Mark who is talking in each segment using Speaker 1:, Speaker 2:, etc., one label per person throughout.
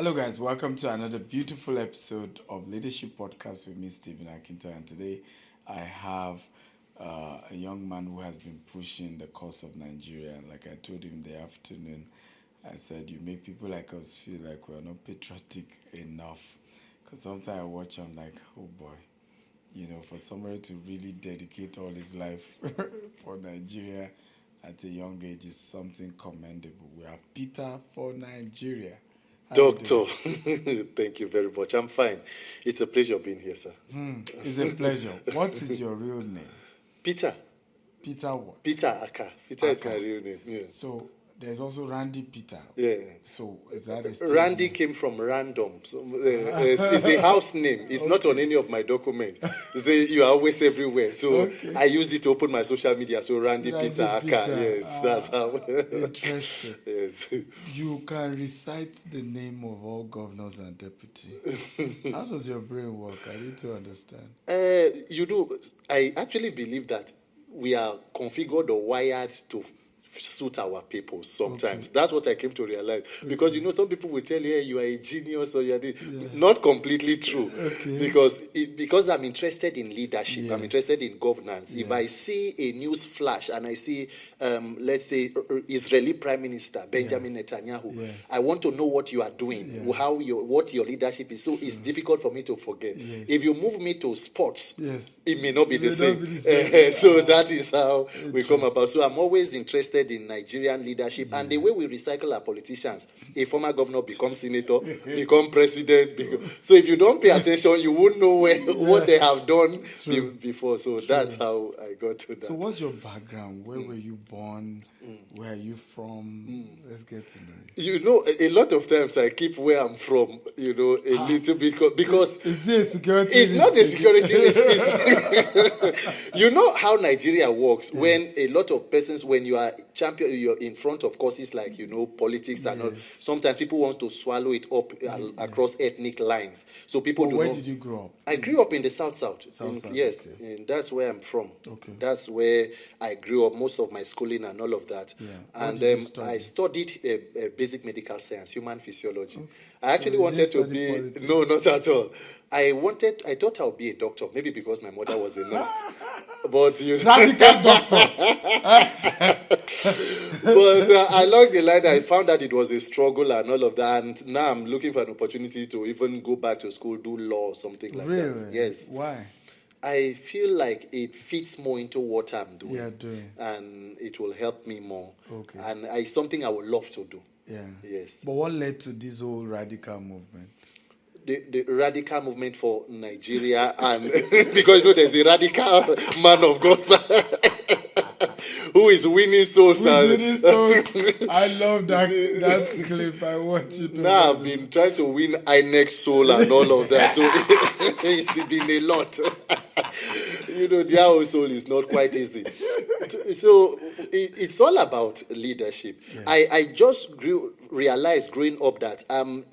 Speaker 1: Hello, guys. Welcome to another beautiful episode of Leadership Podcast with me, Stephen Akintayo. And today I have a young man who has been pushing the cause of Nigeria. And like I told him in the afternoon, I said, you make people like us feel like we're not patriotic enough. Because sometimes I watch, I'm like, oh boy, for somebody to really dedicate all his life for Nigeria at a young age is something commendable. We have Peter for Nigeria.
Speaker 2: Doctor, thank you very much. I'm fine. It's a pleasure being here, sir.
Speaker 1: It's a pleasure. What is your real name?
Speaker 2: Peter.
Speaker 1: Peter what?
Speaker 2: Peter Aka. Peter is my real name. Yeah.
Speaker 1: So there's also Randy Peter.
Speaker 2: Yeah.
Speaker 1: So is that a
Speaker 2: Randy
Speaker 1: name?
Speaker 2: came from random. So, it's a house name. It's not on any of my documents. You are always everywhere. So I used it to open my social media. So Randy Peter Aka. Yes, that's how.
Speaker 1: Interesting.
Speaker 2: Yes.
Speaker 1: You can recite the name of all governors and deputies. How does your brain work? I need to understand.
Speaker 2: I actually believe that we are configured or wired to suit our people sometimes. Okay. That's what I came to realize. Because, some people will tell you, hey, you are a genius or you are not completely true. Okay. Because I'm interested in leadership. I'm interested in governance. If I see a news flash and I see, let's say, Israeli Prime Minister Benjamin Netanyahu, I want to know what you are doing, what your leadership is. So it's difficult for me to forget. If you move me to sports, it may not be the same. So that is how we come about. So I'm always interested in Nigerian leadership and the way we recycle our politicians. A former governor becomes senator, become president. So if you don't pay attention, you won't know what they have done before. So that's how I got to that.
Speaker 1: So what's your background? Where were you born? Where are you from? Let's get to know
Speaker 2: you. A lot of times I keep where I'm from, a little bit because
Speaker 1: is this a security
Speaker 2: it's not a security list. You know how Nigeria works when a lot of persons, when you are champion, you're in front of causes like, politics and all. Sometimes people want to swallow it up across ethnic lines. So people do
Speaker 1: where
Speaker 2: not.
Speaker 1: Where did you grow up?
Speaker 2: I grew up in the South. Yes,
Speaker 1: okay.
Speaker 2: And that's where I'm from.
Speaker 1: Okay.
Speaker 2: That's where I grew up, most of my schooling and all of that.
Speaker 1: Yeah.
Speaker 2: And I studied basic medical science, human physiology. Okay. I actually wanted to be politics? No, not at all. I thought I would be a doctor, maybe because my mother was a nurse. But
Speaker 1: radical doctor.
Speaker 2: But along the line, I found that it was a struggle and all of that. And now I'm looking for an opportunity to even go back to school, do law or something like that. Yes.
Speaker 1: Why?
Speaker 2: I feel like it fits more into what I'm doing.
Speaker 1: Yeah, doing.
Speaker 2: And it will help me more.
Speaker 1: Okay.
Speaker 2: And it's something I would love to do.
Speaker 1: Yeah.
Speaker 2: Yes.
Speaker 1: But what led to this whole radical movement?
Speaker 2: The radical movement for Nigeria, and because there's the radical man of God who is winning souls.
Speaker 1: Winning souls. I love that clip. I watch it.
Speaker 2: Now I've been trying to win INEC soul and all of that, so it's been a lot. Their whole soul is not quite easy. So it's all about leadership. Yes. I just realized growing up that I'm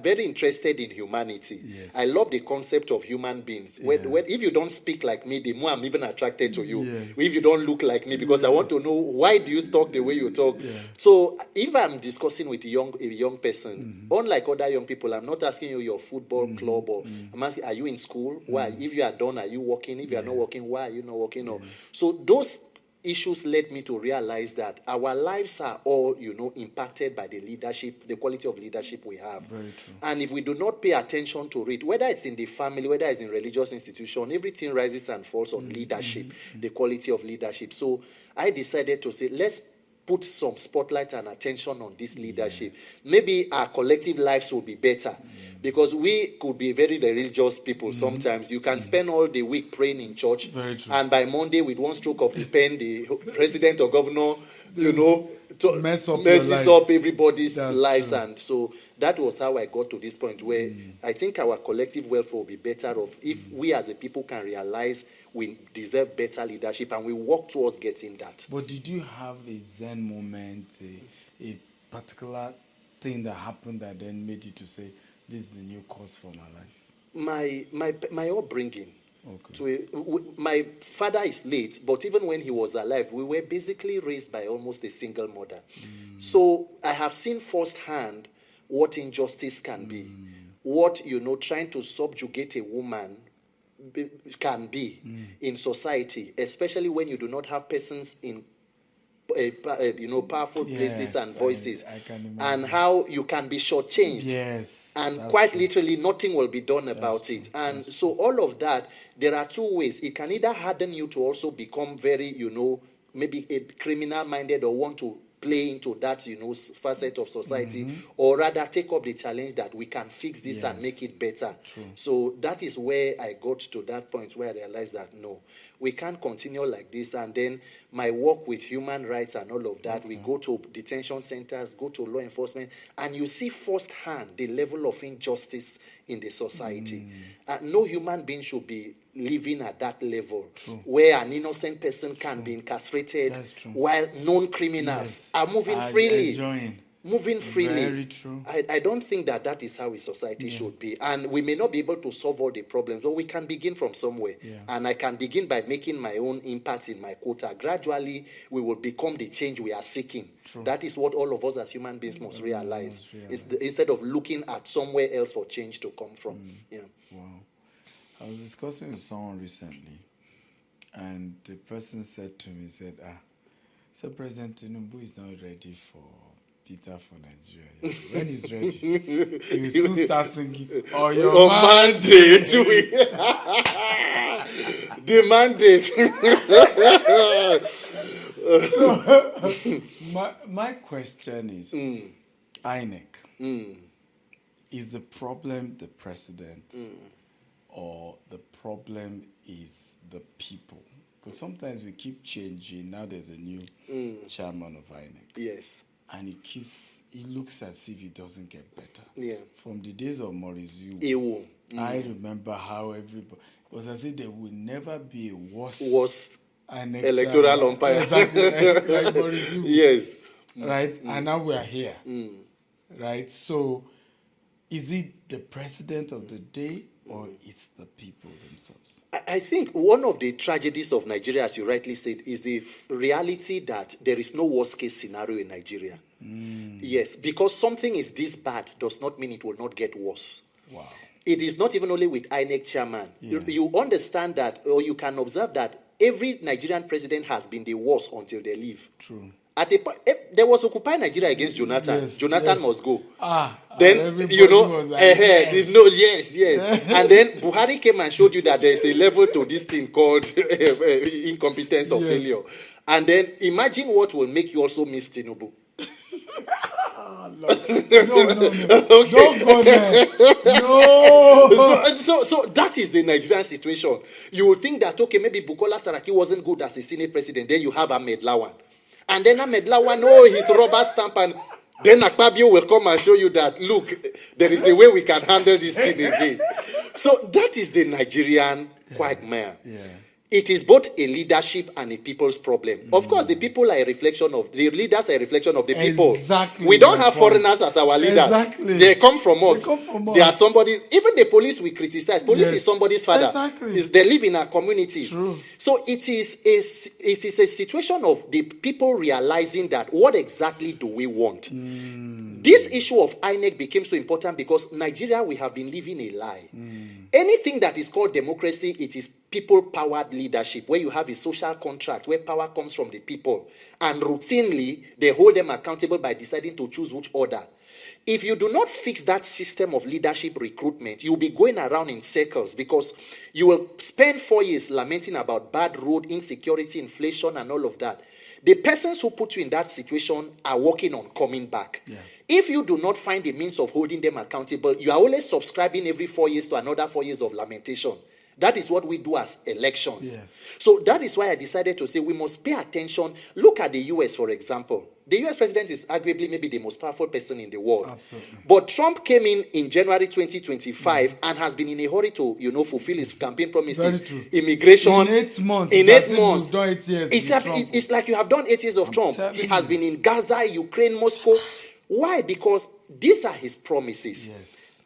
Speaker 2: very interested in humanity. Yes. I love the concept of human beings. When if you don't speak like me, the more I'm even attracted to you. Yes. If you don't look like me, because I want to know why do you talk the way you talk. Yeah. So if I'm discussing with a young person, unlike other young people, I'm not asking you your football club or I'm asking, are you in school? Why? If you are done, are you working? If you are not working, why are you not working? Yeah. So those issues led me to realize that our lives are all, impacted by the leadership, the quality of leadership we have.
Speaker 1: Very true.
Speaker 2: And if we do not pay attention to it, whether it's in the family, whether it's in religious institution, everything rises and falls on leadership, the quality of leadership. So I decided to say, let's put some spotlight and attention on this leadership. Maybe our collective lives will be better. Because we could be very religious people sometimes. You can spend all the week praying in church. And by Monday, with one stroke of the pen, the president or governor, messes up everybody's lives. True. And so that was how I got to this point where I think our collective welfare will be better off if we as a people can realize we deserve better leadership and we work towards getting that.
Speaker 1: But did you have a Zen moment, a particular thing that happened that then made you to say, this is a new course for my life?
Speaker 2: My upbringing. Okay. My father is late, but even when he was alive, we were basically raised by almost a single mother. So I have seen firsthand what injustice can be, what, trying to subjugate a woman can be in society, especially when you do not have persons in powerful places and voices,
Speaker 1: I can imagine.
Speaker 2: and how you can be shortchanged.
Speaker 1: Yes,
Speaker 2: and quite literally nothing will be done about it. And so all of that, there are two ways. It can either harden you to also become very, maybe a criminal minded, or want to play into that, facet of society, or rather take up the challenge that we can fix this and make it better.
Speaker 1: True.
Speaker 2: So that is where I got to that point where I realized that no, we can't continue like this. And then my work with human rights and all of that, we go to detention centers, go to law enforcement, and you see firsthand the level of injustice in the society. No human being should be living at that level where an innocent person can be incarcerated while known criminals are moving freely. Moving freely.
Speaker 1: Very true.
Speaker 2: I don't think that is how a society should be. And we may not be able to solve all the problems, but we can begin from somewhere. And I can begin by making my own impact in my quota. Gradually, we will become the change we are seeking. That is what all of us as human beings must realize. Instead of looking at somewhere else for change to come from.
Speaker 1: Wow. I was discussing with someone recently, and the person said to me, so President Tinubu is not ready for Peter for Nigeria. When he's ready, he will soon start singing, "Oh, your mandate."
Speaker 2: The mandate.
Speaker 1: So, my question is, INEC, is the problem the president, or the problem is the people? Because sometimes we keep changing. Now there's a new chairman of INEC.
Speaker 2: Yes.
Speaker 1: And he looks as if it doesn't get better.
Speaker 2: Yeah.
Speaker 1: From the days of Maurice Ewo, I remember how everybody, it was as if there would never be a worse
Speaker 2: electoral umpire.
Speaker 1: Exactly, like Maurice Ewo.
Speaker 2: Yes.
Speaker 1: Right? And now we are here. Right? So, is it the president of the day, or it's the people themselves?
Speaker 2: I think one of the tragedies of Nigeria, as you rightly said, is the reality that there is no worst case scenario in Nigeria. Yes, because something is this bad does not mean it will not get worse.
Speaker 1: Wow.
Speaker 2: It is not even only with INEC chairman. You understand that, or you can observe that every Nigerian president has been the worst until they leave.
Speaker 1: True.
Speaker 2: There was Occupy Nigeria against Jonathan. Jonathan must go.
Speaker 1: Then
Speaker 2: was like, yes. And then Buhari came and showed you that there is a level to this thing called incompetence or failure. And then imagine what will make you also miss Tinubu.
Speaker 1: No. Okay. Don't go there. No.
Speaker 2: So that is the Nigerian situation. You will think that, okay, maybe Bukola Saraki wasn't good as a Senate president. Then you have Ahmed Lawan. And then Ahmed Lawan, his rubber stamp, and then Akpabio will come and show you that, look, there is a way we can handle this thing again. So that is the Nigerian quagmire. It is both a leadership and a people's problem. Of course, the people are a reflection of, the leaders are a reflection of the people.
Speaker 1: Exactly.
Speaker 2: We don't have foreigners as our leaders. Exactly. They come from us. They are somebody, even the police we criticize. Police is somebody's father. Exactly. They live in our communities.
Speaker 1: True.
Speaker 2: So it is a situation of the people realizing that what exactly do we want? This issue of INEC became so important because Nigeria, we have been living a lie. Anything that is called democracy, it is people-powered leadership, where you have a social contract, where power comes from the people. And routinely, they hold them accountable by deciding to choose which order. If you do not fix that system of leadership recruitment, you'll be going around in circles because you will spend 4 years lamenting about bad road, insecurity, inflation, and all of that. The persons who put you in that situation are working on coming back. If you do not find a means of holding them accountable, you are always subscribing every 4 years to another 4 years of lamentation. That is what we do as elections. So that is why I decided to say we must pay attention. Look at the US, for example. The US president is arguably maybe the most powerful person in the world.
Speaker 1: Absolutely.
Speaker 2: But Trump came in January 2025 and has been in a hurry to, fulfill his campaign promises. Immigration.
Speaker 1: In 8 months.
Speaker 2: It's like you have done 8 years of Trump. He has been in Gaza, Ukraine, Moscow. Why? Because these are his promises.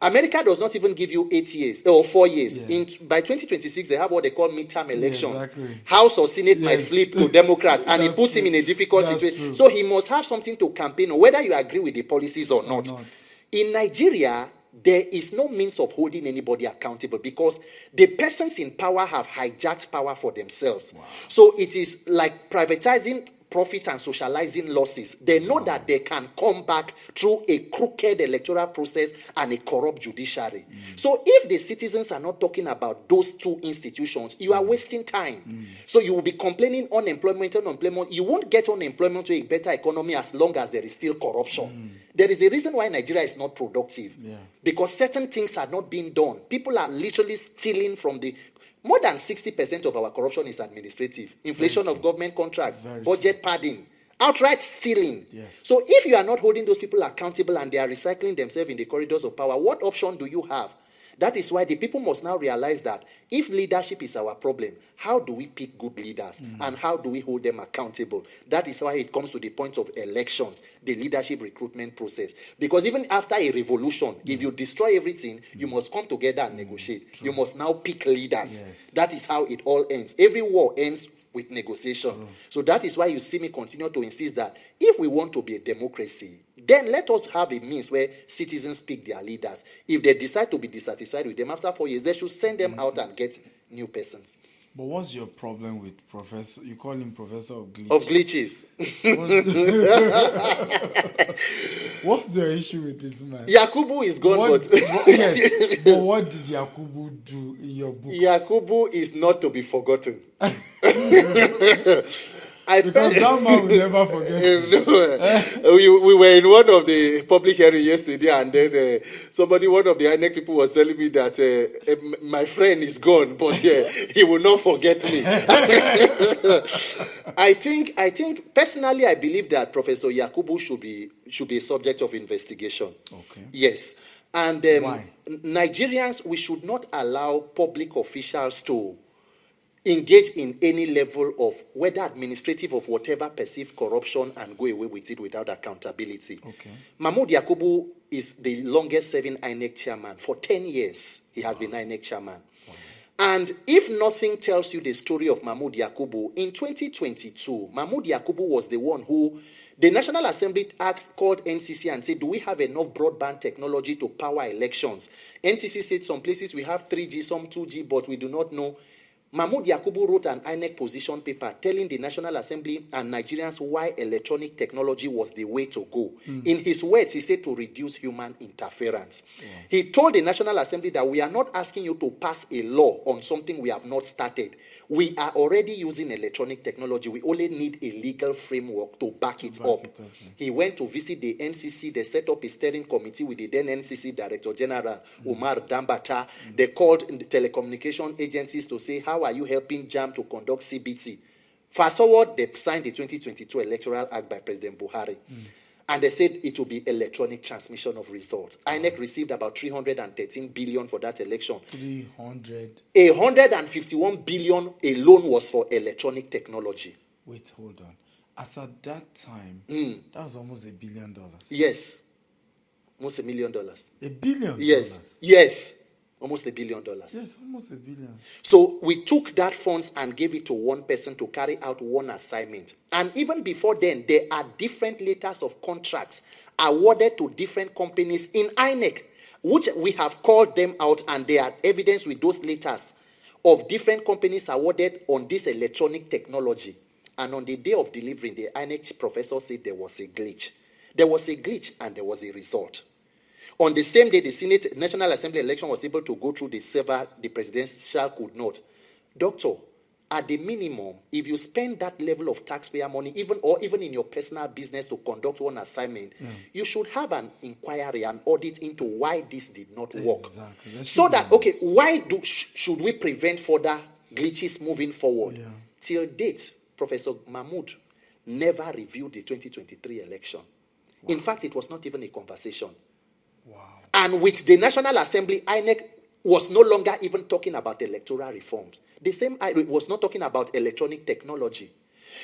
Speaker 2: America does not even give you 8 years or 4 years. By 2026, they have what they call midterm elections. House or Senate might flip to Democrats, and it puts him in a difficult situation. So he must have something to campaign on, whether you agree with the policies or not. In Nigeria, there is no means of holding anybody accountable because the persons in power have hijacked power for themselves. Wow. So it is like privatizing profits and socializing losses. They know that they can come back through a crooked electoral process and a corrupt judiciary. So if the citizens are not talking about those two institutions, you are wasting time. So you will be complaining unemployment. You won't get unemployment to a better economy as long as there is still corruption. There is a reason why Nigeria is not productive. Because certain things are not being done. People are literally stealing from the... More than 60% of our corruption is administrative. Inflation of government contracts, budget padding, outright stealing. So if you are not holding those people accountable and they are recycling themselves in the corridors of power, what option do you have? That is why the people must now realize that if leadership is our problem, how do we pick good leaders and how do we hold them accountable? That is why it comes to the point of elections, the leadership recruitment process. Because even after a revolution, if you destroy everything, you must come together and negotiate. You must now pick leaders. That is how it all ends. Every war ends with negotiation. So that is why you see me continue to insist that if we want to be a democracy, then let us have a means where citizens pick their leaders. If they decide to be dissatisfied with them after 4 years, they should send them out and get new persons.
Speaker 1: But what's your problem with Professor? You call him Professor of Glitches.
Speaker 2: Of glitches.
Speaker 1: What's your issue with this man?
Speaker 2: Yakubu is gone,
Speaker 1: but what did Yakubu do in your books?
Speaker 2: Yakubu is not to be forgotten.
Speaker 1: Because that man will never forget.
Speaker 2: We were in one of the public hearings yesterday, and then one of the INEC people was telling me that my friend is gone, but he will not forget me. I think personally, I believe that Professor Yakubu should be a subject of investigation. Okay. Yes, and why? Nigerians, we should not allow public officials to engage in any level of whether administrative of whatever perceived corruption and go away with it without accountability. Okay. Mahmoud Yakubu is the longest serving INEC chairman. For 10 years, he has been INEC chairman. Wow. And if nothing tells you the story of Mahmoud Yakubu, in 2022, Mahmoud Yakubu was the one who the National Assembly called NCC and said, do we have enough broadband technology to power elections? NCC said some places we have 3G, some 2G, but we do not know. Mahmoud Yakubu wrote an INEC position paper telling the National Assembly and Nigerians why electronic technology was the way to go. In his words, he said to reduce human interference. He told the National Assembly that we are not asking you to pass a law on something we have not started. We are already using electronic technology. We only need a legal framework to back it up. He went to visit the NCC. They set up a steering committee with the then NCC Director General, Umar Dambata. They called the telecommunication agencies to say, how are you helping JAM to conduct CBT? Fast forward, they signed the 2022 Electoral Act by President Buhari. And they said it will be electronic transmission of results. INEC received about 313 billion for that election. 151 billion alone was for electronic technology.
Speaker 1: Wait, hold on. As at that time, that was almost $1 billion.
Speaker 2: Yes. Almost $1 million.
Speaker 1: $1 billion?
Speaker 2: Yes. Yes. Almost $1 billion.
Speaker 1: Yes, almost $1 billion.
Speaker 2: So we took that funds and gave it to one person to carry out one assignment. And even before then, there are different letters of contracts awarded to different companies in INEC, which we have called them out, and there are evidence with those letters of different companies awarded on this electronic technology. And on the day of delivery, the INEC professor said there was a glitch. There was a glitch and there was a result. On the same day, the Senate National Assembly election was able to go through the server, the presidential could not. Doctor, at the minimum, if you spend that level of taxpayer money, even in your personal business to conduct one assignment, you should have an inquiry, an audit into why this did not work. Exactly. So that, okay, why should we prevent further glitches moving forward? Till date, Professor Mahmoud never reviewed the 2023 election. In fact, it was not even a conversation. And with the National Assembly, INEC was no longer even talking about electoral reforms. The same INEC was not talking about electronic technology.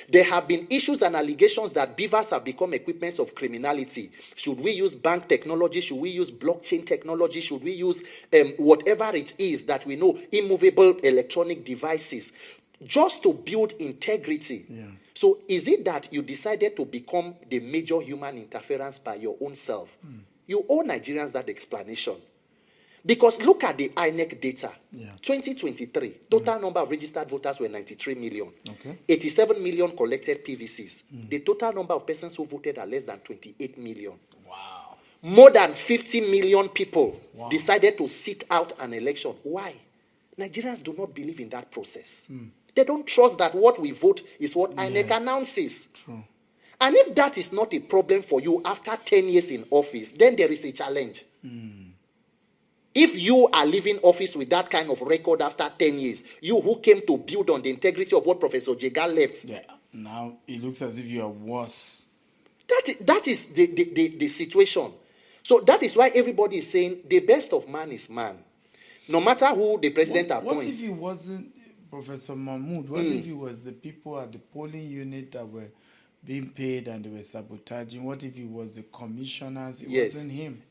Speaker 2: There have been issues and allegations that beavers have become equipments of criminality. Should we use bank technology? Should we use blockchain technology? Should we use whatever it is that we know, immovable electronic devices, just to build integrity? So is it that you decided to become the major human interference by your own self? You owe Nigerians that explanation. Because look at the INEC data. 2023, total number of registered voters were 93 million. 87 million collected PVCs. The total number of persons who voted are less than 28 million.
Speaker 1: Wow.
Speaker 2: More than 50 million people decided to sit out an election. Why? Nigerians do not believe in that process. They don't trust that what we vote is what INEC announces.
Speaker 1: True.
Speaker 2: And if that is not a problem for you after 10 years in office, then there is a challenge. If you are leaving office with that kind of record after 10 years, you who came to build on the integrity of what Professor Jega left.
Speaker 1: Yeah. Now it looks as if you are worse.
Speaker 2: That is the situation. So that is why everybody is saying the best of man is man. No matter who the president appoints.
Speaker 1: What if it wasn't Professor Mahmoud? What if it was the people at the polling unit that were being paid and they were sabotaging? What if it was the commissioners? It wasn't him.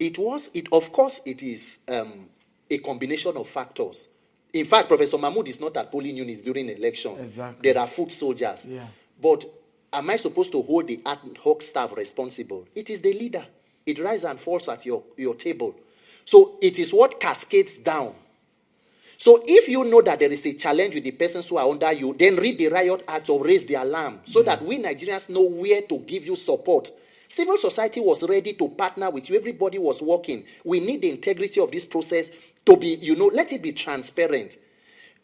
Speaker 2: Of course, it is a combination of factors. In fact, Professor Mahmoud is not at polling units during elections.
Speaker 1: Exactly.
Speaker 2: There are foot soldiers.
Speaker 1: Yeah.
Speaker 2: But am I supposed to hold the ad hoc staff responsible? It is the leader. It rises and falls at your table. So it is what cascades down. So if you know that there is a challenge with the persons who are under you, then read the riot act or raise the alarm so that we Nigerians know where to give you support. Civil society was ready to partner with you. Everybody was working. We need the integrity of this process to be, let it be transparent.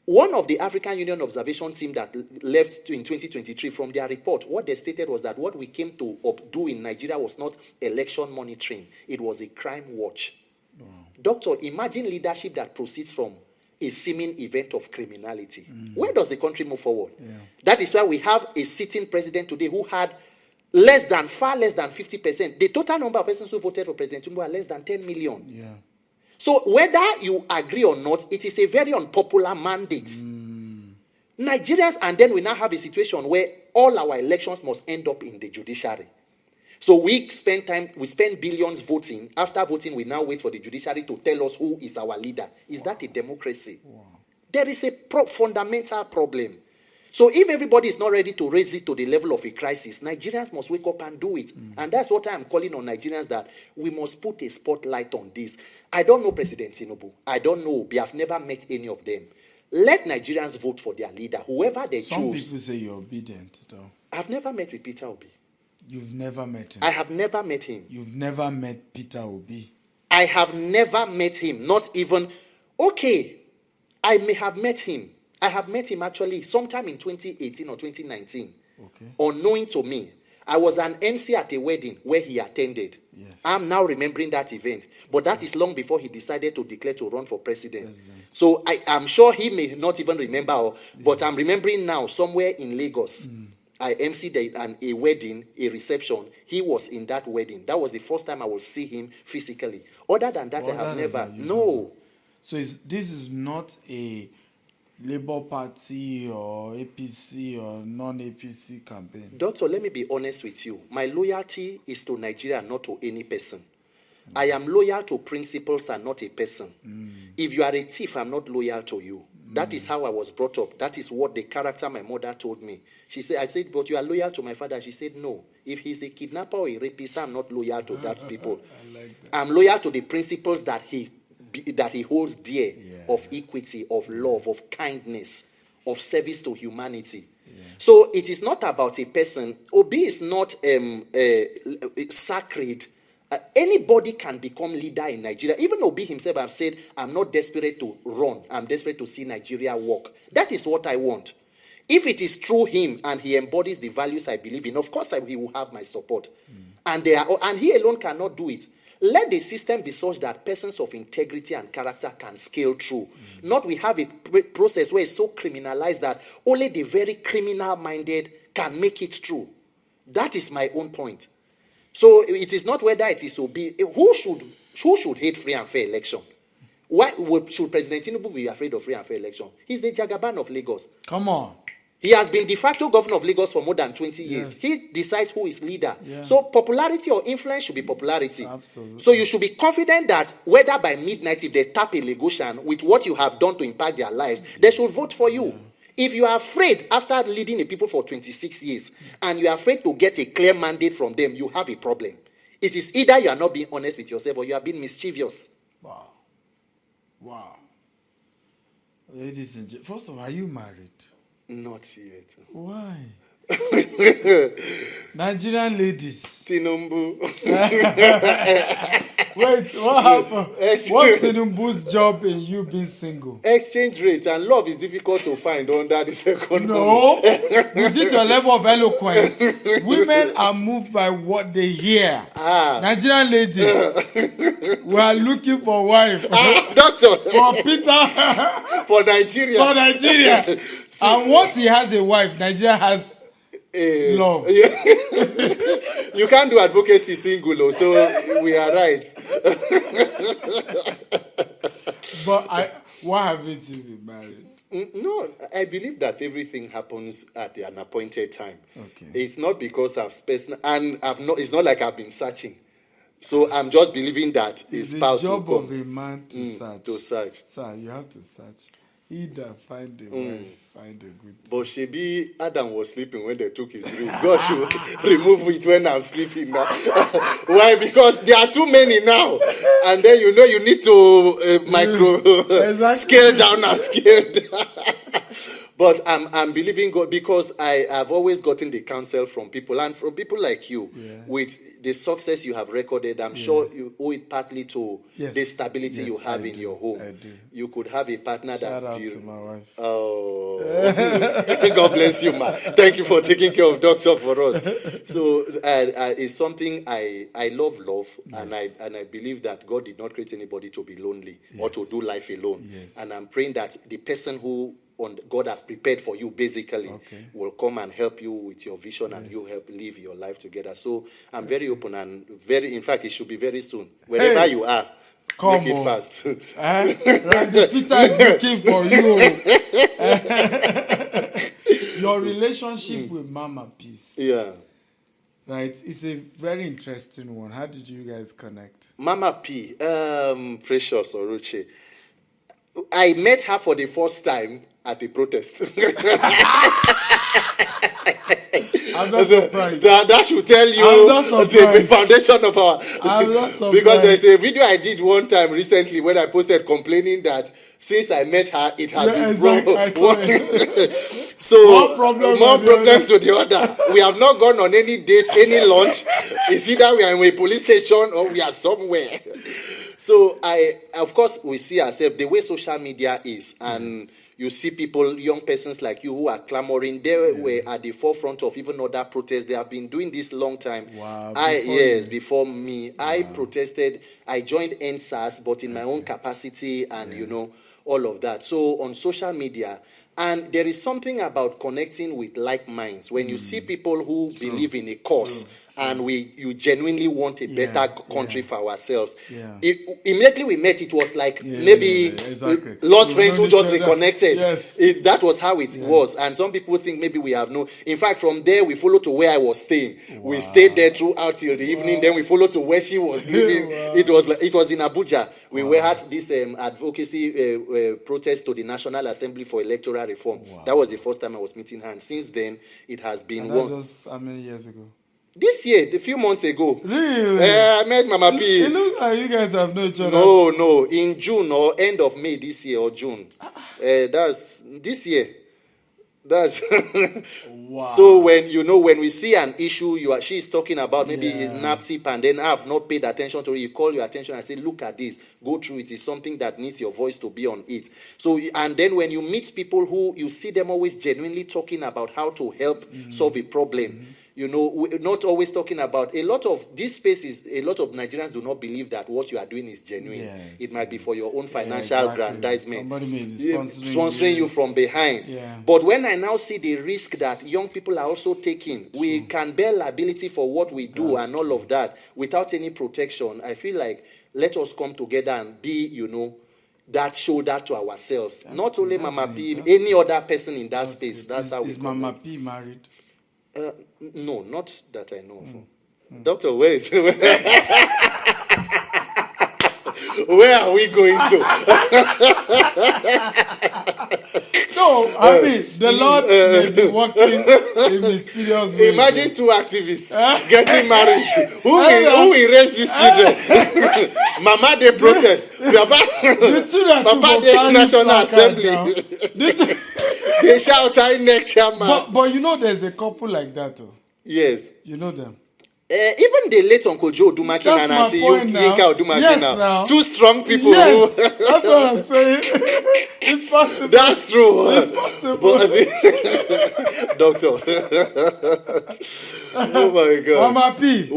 Speaker 2: One of the African Union observation team that left in 2023 from their report, what they stated was that what we came to do in Nigeria was not election monitoring. It was a crime watch. Wow. Doctor, imagine leadership that proceeds from a seeming event of criminality. Where does the country move forward? Yeah. That is why we have a sitting president today who had far less than 50%. The total number of persons who voted for President Tinubu are less than 10 million. Yeah. So whether you agree or not, it is a very unpopular mandate. Nigerians, and then we now have a situation where all our elections must end up in the judiciary. So we spend billions voting. After voting, we now wait for the judiciary to tell us who is our leader. Is that a democracy? Wow. There is a fundamental problem. So if everybody is not ready to raise it to the level of a crisis, Nigerians must wake up and do it. And that's what I'm calling on Nigerians, that we must put a spotlight on this. I don't know President Tinubu. I don't know Obi. I've never met any of them. Let Nigerians vote for their leader, whoever they choose.
Speaker 1: Some people say you're obedient, though.
Speaker 2: I've never met with Peter Obi.
Speaker 1: You've never met him?
Speaker 2: I have never met him.
Speaker 1: You've never met Peter Obi?
Speaker 2: I have never met him. Not even... Okay, I may have met him. I have met him actually sometime in 2018 or 2019. Okay. Unknowing to me. I was an MC at a wedding where he attended. Yes. I'm now remembering that event. But that is long before he decided to declare to run for president. So I'm sure he may not even remember. But I'm remembering now, somewhere in Lagos, I emceed a wedding, a reception. He was in that wedding. That was the first time I will see him physically. Other than that, I have never. No.
Speaker 1: So this is not a Labour Party or APC or non-APC campaign?
Speaker 2: Doctor, let me be honest with you. My loyalty is to Nigeria, not to any person. I am loyal to principles and not a person. If you are a thief, I'm not loyal to you. That is how I was brought up. That is what the character my mother told me. I said, but you are loyal to my father. She said, no. If he's a kidnapper or a rapist, I'm not loyal to that people. I like that. I'm loyal to the principles that he holds dear, of equity, of love, of kindness, of service to humanity. Yeah. So it is not about a person. Obi is not sacred. Anybody can become leader in Nigeria. Even Obi himself have said, I'm not desperate to run. I'm desperate to see Nigeria work. That is what I want. If it is through him and he embodies the values I believe in, of course he will have my support. And he alone cannot do it. Let the system be such that persons of integrity and character can scale through. Not we have a process where it's so criminalized that only the very criminal-minded can make it through. That is my own point. So it is not whether it is Obi. Who should hate free and fair election? Why should President Tinubu be afraid of free and fair election? He's the Jagaban of Lagos.
Speaker 1: Come on.
Speaker 2: He has been de facto governor of Lagos for more than 20 years. Yes. He decides who is leader. Yeah. So popularity or influence should be popularity. Absolutely. So you should be confident that whether by midnight, if they tap a Lagosian with what you have done to impact their lives, they should vote for you. Yeah. If you are afraid, after leading the people for 26 years, and you are afraid to get a clear mandate from them, you have a problem. It is either you are not being honest with yourself or you are being mischievous.
Speaker 1: Wow. Wow. Ladies and gentlemen, first of all, are you married?
Speaker 2: Not yet.
Speaker 1: Why? Nigerian ladies.
Speaker 2: Tinubu.
Speaker 1: Wait, what happened? What's Tinubu's job in you being single?
Speaker 2: Exchange rate and love is difficult to find under this economy.
Speaker 1: No. With this your level of eloquence, women are moved by what they hear. Nigerian ladies, we are looking for wife.
Speaker 2: Doctor.
Speaker 1: For Peter.
Speaker 2: For Nigeria.
Speaker 1: For Nigeria. And once he has a wife, Nigeria has love.
Speaker 2: You can't do advocacy single, so we are right.
Speaker 1: But why haven't you been married?
Speaker 2: No, I believe that everything happens at an appointed time.
Speaker 1: Okay.
Speaker 2: It's not because I've it's not like I've been searching. So I'm just believing that his spouse will come.
Speaker 1: It's the job of a man to search.
Speaker 2: To search.
Speaker 1: Sir, you have to search. Either find a wife, find a good.
Speaker 2: But Shebi, Adam was sleeping when they took his ring. God should remove it when I'm sleeping now. Why? Because there are too many now. And then you need to scale down and scale down. But I'm believing God because I have always gotten the counsel from people and from people like you with the success you have recorded. I'm sure you owe it partly to the stability you have in your home.
Speaker 1: I do.
Speaker 2: You could have a partner
Speaker 1: Shout out to my wife.
Speaker 2: Oh, God bless you, ma. Thank you for taking care of doctor for us. So it's something I love, and I believe that God did not create anybody to be lonely or to do life alone.
Speaker 1: Yes.
Speaker 2: And I'm praying that the person who God has prepared for you basically will come and help you with your vision and you help live your life together. So I'm very open and in fact, it should be very soon. Wherever you are, make it fast.
Speaker 1: Randy Peter is looking for you. Your relationship with Mama Peace.
Speaker 2: Yeah.
Speaker 1: Right, it's a very interesting one. How did you guys connect?
Speaker 2: Mama P, Precious Oruche. I met her for the first time at a protest.
Speaker 1: I'm not surprised.
Speaker 2: That should tell you the foundation of our...
Speaker 1: I'm not surprised.
Speaker 2: Because there's a video I did one time recently when I posted complaining that since I met her, it has been So, more problem to the other. We have not gone on any dates, any lunch. It's either we are in a police station or we are somewhere. So, of course, we see ourselves the way social media is, and you see people, young persons like you who are clamoring. They were at the forefront of even other protests. They have been doing this long time.
Speaker 1: Wow.
Speaker 2: Before me. Wow. I protested. I joined NSAS, but in my own capacity and, all of that. So on social media, and there is something about connecting with like minds. When you see people who believe in a cause, and you genuinely want a better country for ourselves. Yeah. Immediately we met, it was like lost friends who just reconnected.
Speaker 1: Yes.
Speaker 2: That was how it was. And some people think maybe we have no... In fact, from there, we followed to where I was staying. Wow. We stayed there throughout till the evening. Then we followed to where she was living. It was in Abuja. We had this advocacy protest to the National Assembly for electoral reform. Wow. That was the first time I was meeting her. And since then, it has been...
Speaker 1: And that was how many years ago?
Speaker 2: This year, a few months ago.
Speaker 1: Really?
Speaker 2: I met Mama P.
Speaker 1: It looks like you guys have known each other.
Speaker 2: No. In June or end of May this year or June. That's this year. That's
Speaker 1: wow.
Speaker 2: So when we see an issue, she's talking about maybe NAPTIP, and then I have not paid attention to it. You call your attention and say, look at this, go through it. It's something that needs your voice to be on it. So, and then when you meet people who you see them always genuinely talking about how to help solve a problem. Not always talking about a lot of these spaces. A lot of Nigerians do not believe that what you are doing is genuine. Yes. It might be for your own financial aggrandizement.
Speaker 1: Somebody may be
Speaker 2: sponsoring you from behind.
Speaker 1: Yeah.
Speaker 2: But when I now see the risk that young people are also taking, we can bear liability for what we do and all of that without any protection. I feel like let us come together and be, that shoulder to ourselves. Not only Mama P, any other person in that space. That's how we
Speaker 1: is Mama P married?
Speaker 2: No, not that I know of. Doctor, where are we going to?
Speaker 1: No, No, I mean, the Lord may be working in mysterious ways.
Speaker 2: Imagine two activists getting married. Who will raise these children? Mama, they protest.
Speaker 1: The children
Speaker 2: Papa, they National Assembly. They shout, INEC chairman.
Speaker 1: But you know, there's a couple like that, too.
Speaker 2: Yes.
Speaker 1: You know them.
Speaker 2: Even the late Uncle Joe Dumaki and Auntie Yinka Dumaki
Speaker 1: now.
Speaker 2: Two strong people.
Speaker 1: Yes, that's what I'm saying. It's possible.
Speaker 2: That's true.
Speaker 1: It's possible.
Speaker 2: Doctor. Oh my God.
Speaker 1: Mama P.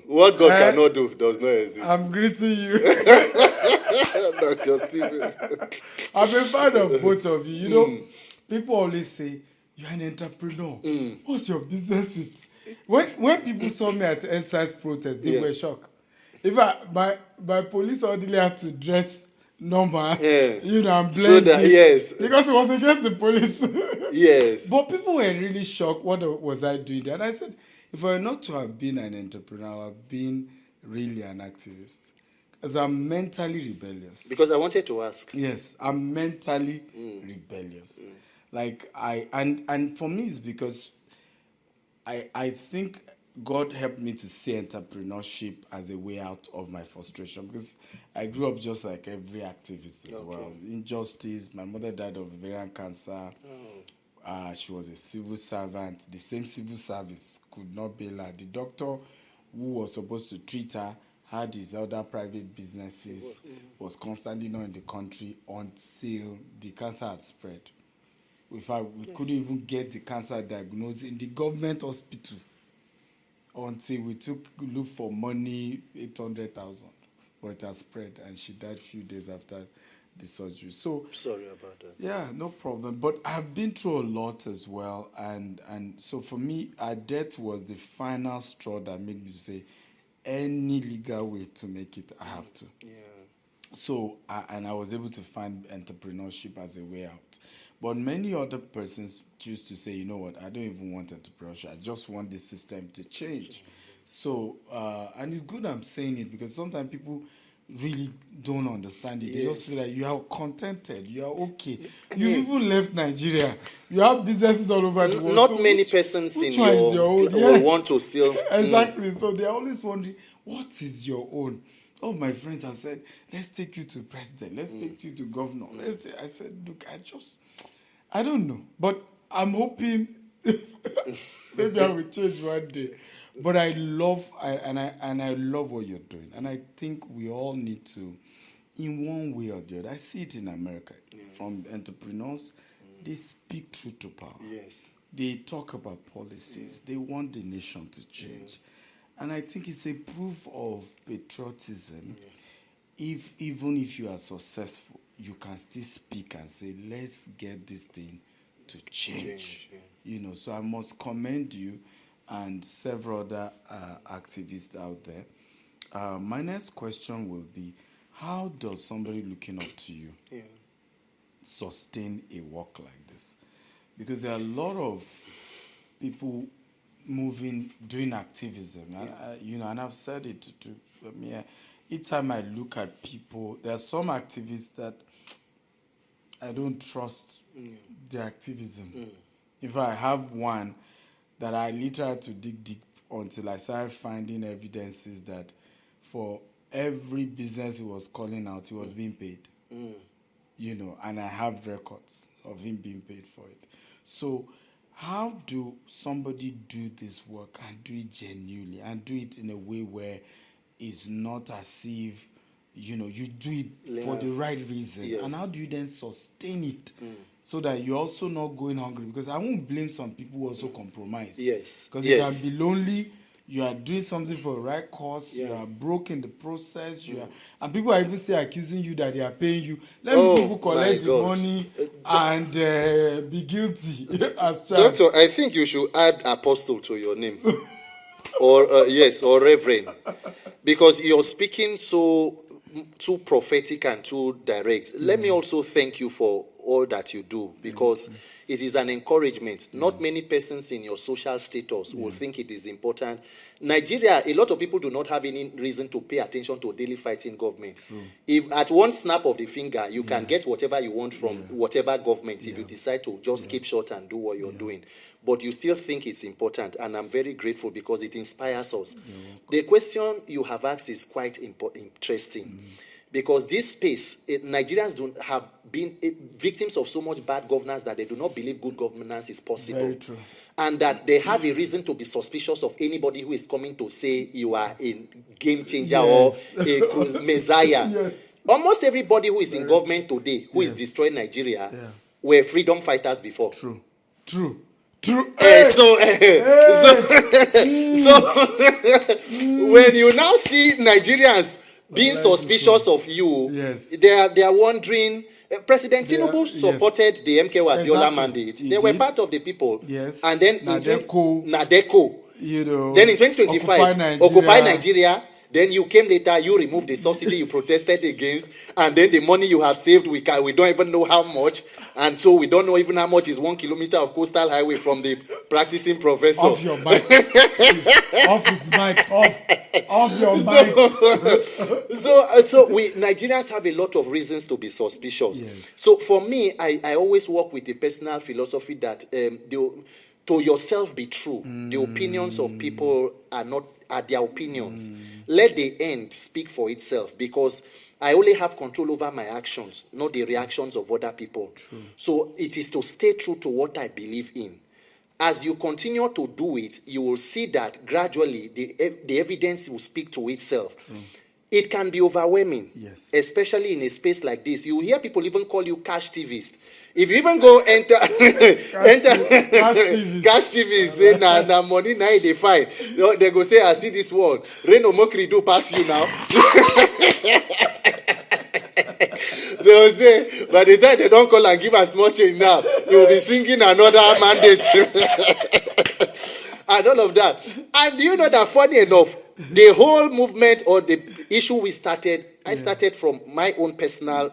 Speaker 2: What God cannot do does not exist.
Speaker 1: I'm greeting you.
Speaker 2: Dr. Stephen.
Speaker 1: I'm a fan of both of you. You know, people always say, you're an entrepreneur. What's your business with? When people saw me at the Ensign's protest, they were shocked. In fact, my police orderly had to dress normal, you know, and blend
Speaker 2: so that, yes.
Speaker 1: because it was against the police.
Speaker 2: Yes.
Speaker 1: But people were really shocked. What was I doing there? And I said, if I were not to have been an entrepreneur, I would have been really an activist. Because I'm mentally rebellious.
Speaker 2: Because I wanted to ask.
Speaker 1: Yes, I'm mentally rebellious. Like, and for me, it's because I think God helped me to see entrepreneurship as a way out of my frustration, because I grew up just like every activist as well. Injustice. My mother died of ovarian cancer. She was a civil servant. The same civil service could not bail her. The doctor who was supposed to treat her had his other private businesses, was constantly not in the country until the cancer had spread. In fact, we couldn't even get the cancer diagnosed in the government hospital until we look for money, 800,000. But it has spread, and she died a few days after the surgery. So
Speaker 2: sorry about that.
Speaker 1: Yeah, no problem. But I've been through a lot as well, and so for me, our death was the final straw that made me say, any legal way to make it, I have to.
Speaker 2: Yeah.
Speaker 1: So I was able to find entrepreneurship as a way out. But many other persons choose to say, you know what, I don't even want entrepreneurship. I just want this system to change. So, and it's good I'm saying it, because sometimes people really don't understand it. They just feel like you are contented, you are okay. You even left Nigeria. You have businesses all over the world.
Speaker 2: Not
Speaker 1: so
Speaker 2: many persons in
Speaker 1: your own?
Speaker 2: will want to still...
Speaker 1: Exactly. So they're always wondering, what is your own? All my friends have said, let's take you to president. Let's take you to governor. I said, look, I don't know. But I'm hoping maybe I will change one day. But I love what you're doing. And I think we all need to, in one way or the other, I see it in America. From entrepreneurs, they speak truth to power.
Speaker 2: Yes.
Speaker 1: They talk about policies. They want the nation to change. And I think it's a proof of patriotism. Even if you are successful, you can still speak and say, let's get this thing to change. You know, so I must commend you and several other activists out there. My next question will be, how does somebody looking up to you sustain a work like this? Because there are a lot of people doing activism, and I've said it to me. Each time I look at people, there are some activists that I don't trust their activism. If I have one that I literally had to dig deep until I started finding evidences that for every business he was calling out, he was being paid. You know, and I have records of him being paid for it. So how do somebody do this work and do it genuinely and do it in a way where it's not as if, you know, you do it for the right reason?
Speaker 2: Yes.
Speaker 1: And how do you then sustain it so that you're also not going hungry? Because I won't blame some people who also compromise.
Speaker 2: Yes.
Speaker 1: Because you can be lonely, you are doing something for the right cause, you are broke in the process, and people are even still accusing you that they are paying you. Let me people collect the money and be guilty as charged.
Speaker 2: Doctor, I think you should add apostle to your name. Or reverend. Because you're speaking so too prophetic and too direct. Let me also thank you for all that you do, because it is an encouragement. Not many persons in your social status will think it is important. Nigeria, a lot of people do not have any reason to pay attention to daily fighting government. If at one snap of the finger, you can get whatever you want from whatever government if you decide to just keep short and do what you're doing. But you still think it's important, and I'm very grateful because it inspires us. The question you have asked is quite interesting. Because this space, Nigerians have been victims of so much bad governance that they do not believe good governance is possible.
Speaker 1: Very true.
Speaker 2: And that they have a reason to be suspicious of anybody who is coming to say you are a game changer or a messiah. Almost everybody who is in government today, who is destroying Nigeria, were freedom fighters before.
Speaker 1: True. So
Speaker 2: when you now see Nigerians being suspicious of you, they are wondering. President Tinubu supported the MK Abiola mandate. They were part of the people. And then Nadeko. Then in 2025, Occupy Nigeria. Then you came later, you removed the subsidy you protested against, and then the money you have saved, we don't even know how much, and so we don't know even how much is 1 kilometer of coastal highway from the practicing professor.
Speaker 1: Off your mic. Off his mic. Off your mic.
Speaker 2: So we Nigerians have a lot of reasons to be suspicious. So for me, I always work with a personal philosophy that to yourself be true. The opinions of people are their opinions. Let the end speak for itself, because I only have control over my actions, not the reactions of other people. So it is to stay true to what I believe in. As you continue to do it, you will see that gradually the evidence will speak to itself. It can be overwhelming, especially in a space like this. You hear people even call you cash TVs. If you even go enter cash TV, say na money na they find. They go say, I see this one. Reno Mokri do pass you now. They will say, by the time they don't call and give us more change now, you will be singing another mandate. And all of that. And you know that funny enough, the whole movement or the issue we started, I started from my own personal,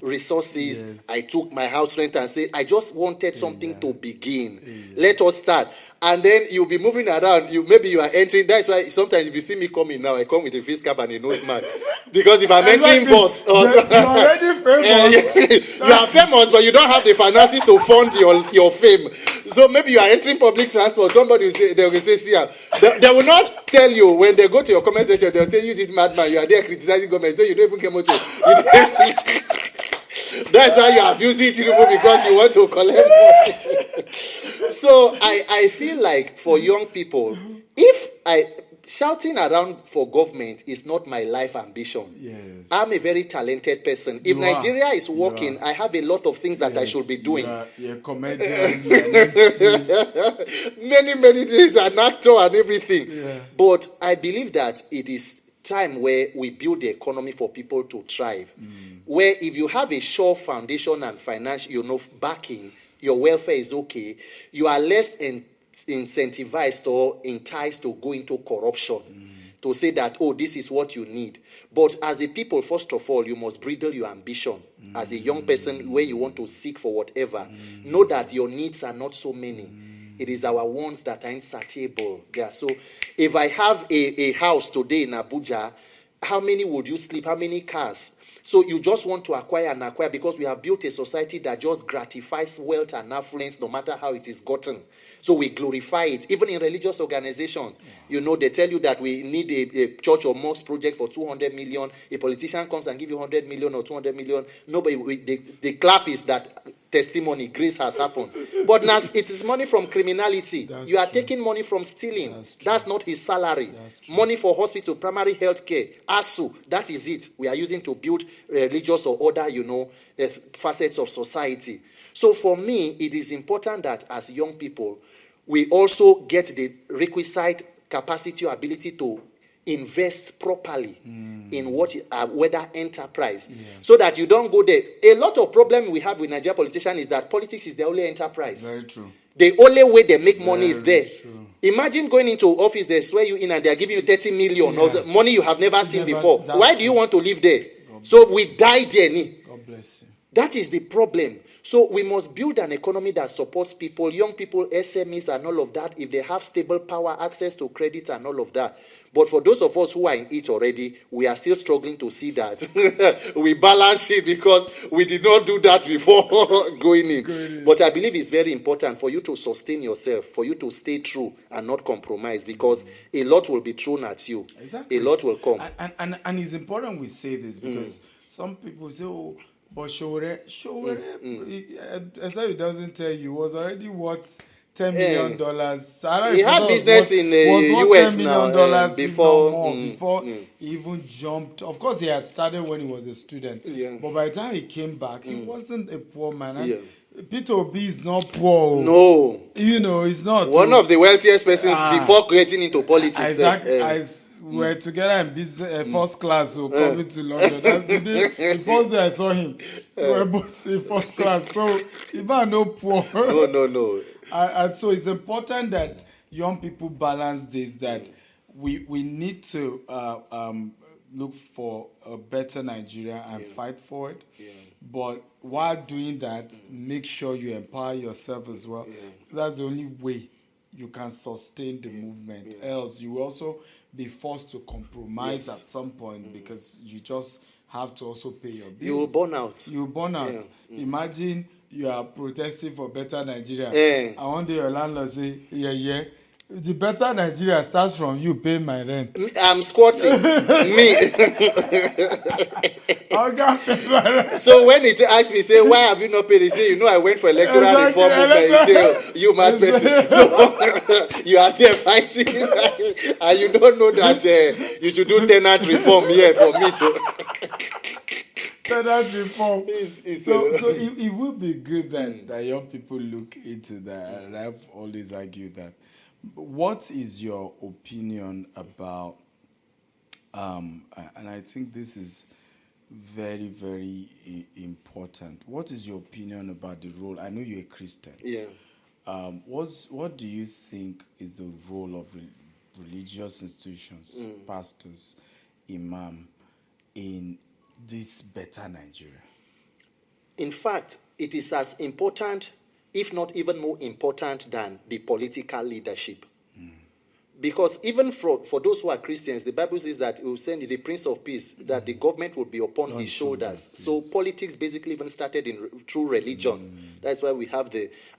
Speaker 2: resources. I took my house rent and said, I just wanted something to begin. Let us start. And then you'll be moving around. Maybe you are entering. That's why sometimes if you see me coming now, I come with a face cap and a nose mask. Because if I'm entering boss,
Speaker 1: you're already famous.
Speaker 2: You are famous, but you don't have the finances to fund your fame. So maybe you are entering public transport. Somebody will say, they will say, see, they will not tell you when they go to your comment section. They'll say, you this madman, you are there criticizing government, so you don't even come out to. That's why you are abusing Tinubu, because you want to collect money. So I feel like for young people, shouting around for government is not my life ambition. I'm a very talented person. If Nigeria is working, I have a lot of things that I should be doing.
Speaker 1: You're a comedian, you're an MC.
Speaker 2: Many things, an actor and everything. But I believe that it is time where we build the economy for people to thrive. Where if you have a sure foundation and financial, backing, your welfare is okay, you are less incentivized or enticed to go into corruption, to say that, this is what you need. But as a people, first of all, you must bridle your ambition. As a young person, where you want to seek for whatever, know that your needs are not so many. It is our wants that are insatiable. So if I have a house today in Abuja, how many would you sleep? How many cars? So you just want to acquire because we have built a society that just gratifies wealth and affluence no matter how it is gotten. So we glorify it. Even in religious organizations, they tell you that we need a church or mosque project for 200 million. A politician comes and gives you 100 million or 200 million. The clap is that testimony, grace has happened. But now it is money from criminality. You are taking money from stealing. That's not his salary. Money for hospital, primary health care, ASU, that is it. We are using to build religious or other, facets of society. So for me, it is important that as young people, we also get the requisite capacity or ability to invest properly in whether enterprise, so that you don't go there. A lot of problem we have with Nigerian politicians is that politics is the only enterprise.
Speaker 1: Very true.
Speaker 2: The only way they make money is there. True. Imagine going into office, they swear you in and they are giving you 30 million of money you have never seen before. Why do you want to live there? So we die there.
Speaker 1: God bless you.
Speaker 2: That is the problem. So we must build an economy that supports people, young people, SMEs and all of that, if they have stable power, access to credit and all of that. But for those of us who are in it already, we are still struggling to see that. We balance it because we did not do that before going in. But I believe it's very important for you to sustain yourself, for you to stay true and not compromise, because a lot will be thrown at you.
Speaker 1: Exactly.
Speaker 2: A lot will come.
Speaker 1: And it's important we say this because some people say, oh, but Showore, as he doesn't tell you, was already worth $10 million.
Speaker 2: He had business in the US now before
Speaker 1: he even jumped. Of course, he had started when he was a student.
Speaker 2: Yeah.
Speaker 1: But by the time he came back, he wasn't a poor man. And Peter Obi is not poor.
Speaker 2: No.
Speaker 1: You know, he's not.
Speaker 2: One of the wealthiest persons before getting into politics.
Speaker 1: Exactly. We were together in business, first class, so coming to London. That's the first day I saw him. We were both in first class. So, he's not no poor.
Speaker 2: No.
Speaker 1: And so, it's important that young people balance this, that we need to look for a better Nigeria and fight for it. Yeah. But while doing that, make sure you empower yourself as well. Yeah. That's the only way you can sustain the movement. Else, you will also be forced to compromise at some point because you just have to also pay your bills.
Speaker 2: You will burn out.
Speaker 1: You will burn out. Imagine you are protesting for better Nigeria. And one day your landlord say, the better Nigeria starts from you paying my rent.
Speaker 2: I'm squatting. Me. So when it asks me, say, why have you not paid? He say, I went for electoral reform movement. He say, you mad person. So you are there fighting, and you don't know that you should do tenant reform here for me to.
Speaker 1: Tenant reform. So it would be good that young people look into that. And I've always argued that. What is your opinion about, and I think this is very, very important. What is your opinion about the role? I know you're a Christian.
Speaker 2: Yeah.
Speaker 1: What do you think is the role of religious institutions, pastors, imam, in this better Nigeria?
Speaker 2: In fact, it is as important, if not even more important, than the political leadership. Because even for those who are Christians, the Bible says that it will send the Prince of Peace, that the government will be upon his shoulders. Yes. So politics basically even started through religion. That's why we have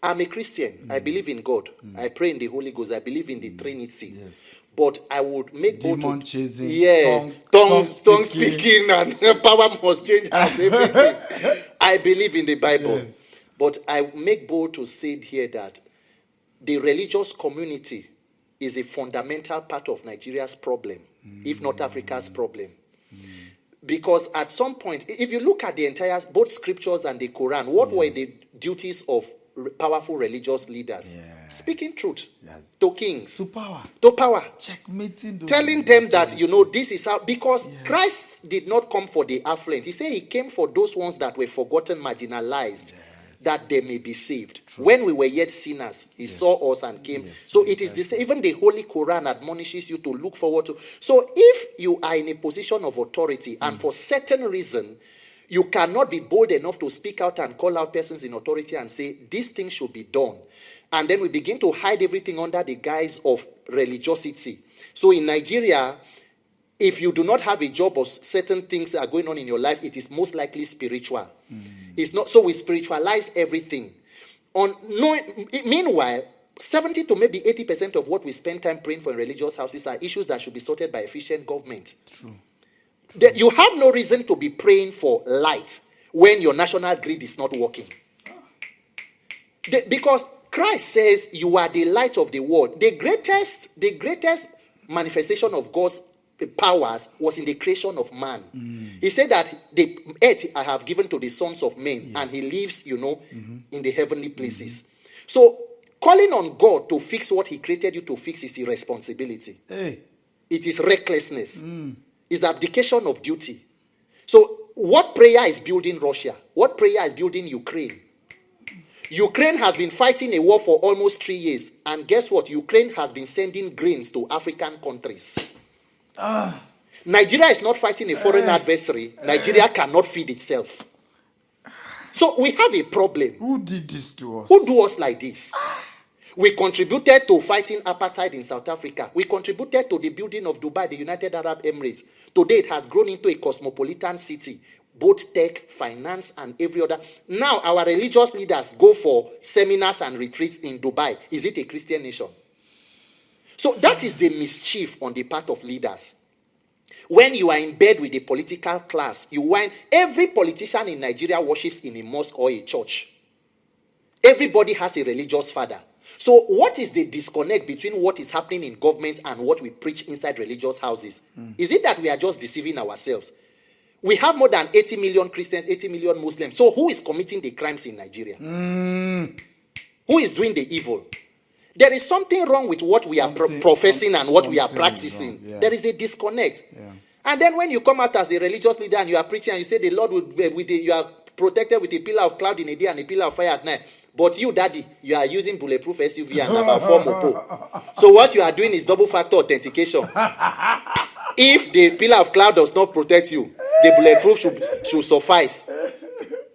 Speaker 2: I'm a Christian. I believe in God. I pray in the Holy Ghost. I believe in the Trinity. Yes. But I would make
Speaker 1: demon chasing,
Speaker 2: tongue speaking, and power must change and everything. I believe in the Bible. Yes. But I make bold to say here that the religious community is a fundamental part of Nigeria's problem, if not Africa's problem. Because at some point, if you look at the entire, both scriptures and the Quran, what were the duties of powerful religious leaders? Yes. Speaking truth to kings. To power.
Speaker 1: Checkmating.
Speaker 2: Telling them that, this is how, because Christ did not come for the affluent. He said he came for those ones that were forgotten, marginalized. That they may be saved. True. When we were yet sinners, he saw us and came. So it is this, even the Holy Quran admonishes you to look forward to. So if you are in a position of authority and for certain reason, you cannot be bold enough to speak out and call out persons in authority and say, this thing should be done. And then we begin to hide everything under the guise of religiosity. So in Nigeria, if you do not have a job or certain things are going on in your life, it is most likely spiritual. It's not, so we spiritualize everything. Meanwhile, 70 to maybe 80% of what we spend time praying for in religious houses are issues that should be sorted by efficient government.
Speaker 1: True.
Speaker 2: You have no reason to be praying for light when your national grid is not working. Because Christ says you are the light of the world. The greatest manifestation of God's powers was in the creation of man. He said that the earth I have given to the sons of men, and he lives, in the heavenly places. So calling on God to fix what he created you to fix is irresponsibility. It is recklessness. It's abdication of duty. So what prayer is building Russia? What prayer is building Ukraine? Ukraine has been fighting a war for almost 3 years, and guess what? Ukraine has been sending grains to African countries. Nigeria is not fighting a foreign adversary. Nigeria cannot feed itself. So we have a problem.
Speaker 1: Who did this to us?
Speaker 2: Who do us like this? We contributed to fighting apartheid in South Africa. We contributed to the building of Dubai, the United Arab Emirates. Today it has grown into a cosmopolitan city, both tech, finance, and every other. Now our religious leaders go for seminars and retreats in Dubai. Is it a Christian nation? So that is the mischief on the part of leaders. When you are in bed with the political class, every politician in Nigeria worships in a mosque or a church. Everybody has a religious father. So what is the disconnect between what is happening in government and what we preach inside religious houses? Is it that we are just deceiving ourselves? We have more than 80 million Christians, 80 million Muslims. So who is committing the crimes in Nigeria? Who is doing the evil? There is something wrong with what we are professing and what we are practicing. Yeah. There is a disconnect. Yeah. And then when you come out as a religious leader and you are preaching and you say the Lord will you are protected with a pillar of cloud in a day and a pillar of fire at night. But you, daddy, you are using bulletproof SUV and number 4 mopo. So what you are doing is double factor authentication. If the pillar of cloud does not protect you, the bulletproof should suffice.